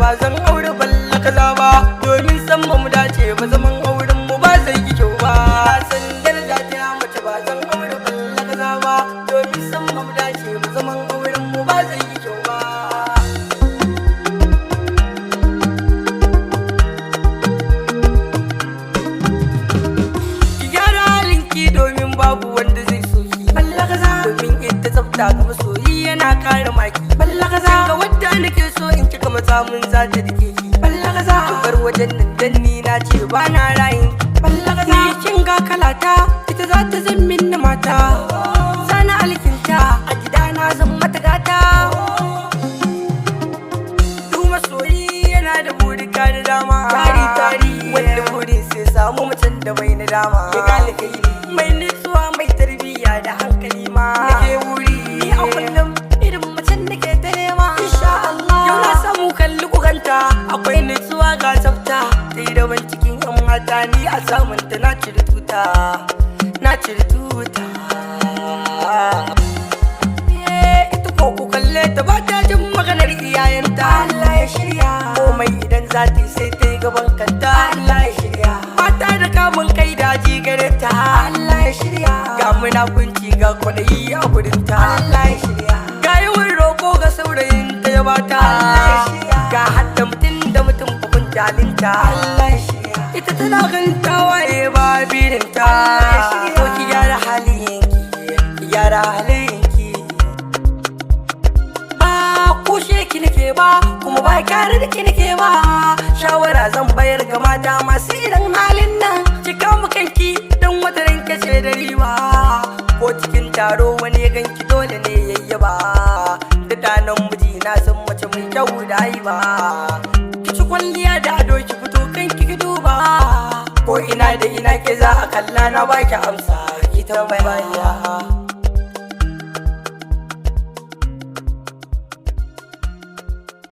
ba zan aure balla kaza ba, domin san ba mu dace ba zaman auren mu ba zai yi kyau ba. San daraja ta mace ba zan aure balla kaza ba, domin san ba mu dace ba zaman auren mu ba zai yi kyau ba. Ki gyara halinki domin babu wanda zai so ki. Balla kaza domin ita tsafta ga masoyi yana kare maki. Balla kaza ga wadda nake so in kika matsa mun za ta dake ki. Balla kaza bar wajen nan dan ni na ce ba na rayin. Balla kaza ni kin ga kalata ita za ta zan min na mata. Sana alkinta a gida na zan mata gata. Du masoyi yana da burika da dama. Tari wanda burin sai samu macen da bai na dama. Ya gane kai mai nutsuwa mai tarbiyya da hankali ma. Nake wuri ni a kullum irin macen nake ta nema. Insha Allah yau na samu kalli kuganta, akwai nutsuwa ga tsafta. Sai da ban cikin yan mata ni a samun ta na cire tuta, na cire tuta. Ita ko ku kalle ta ba ta jin maganar iyayenta. Allah ya shirya komai idan za ta yi sai ta yi gaban kanta. Allah ya shirya mata da kamun kai daji gare ta. Allah ya shirya ga munafunci ga kwadayi a gurinta. Allah ya shirya ga yawan roko ga saurayin ta ya bata. Allah ya shirya ga hadda mutum da mutum bukun jalinta. Allah ya shirya ita tana ganin tawaye ba birinta. Allah ya shirya ki gyara halinki, ki gyara halinki. Ba kushe ki nake ba kuma ba kyara da ki nake ba. Shawara zan bayar ga mata masu irin halin nan. Cika mu kanki dan wata ranke ce da riba. Ko cikin taro wani ya ganki dole ne yayyaba. Da danan miji na san mace mai kyau da haiba. Ki ci kwalliya da ado ki fito kanki ki duba. Ko ina da ina ke za a kalla na baki amsa ki tambaya.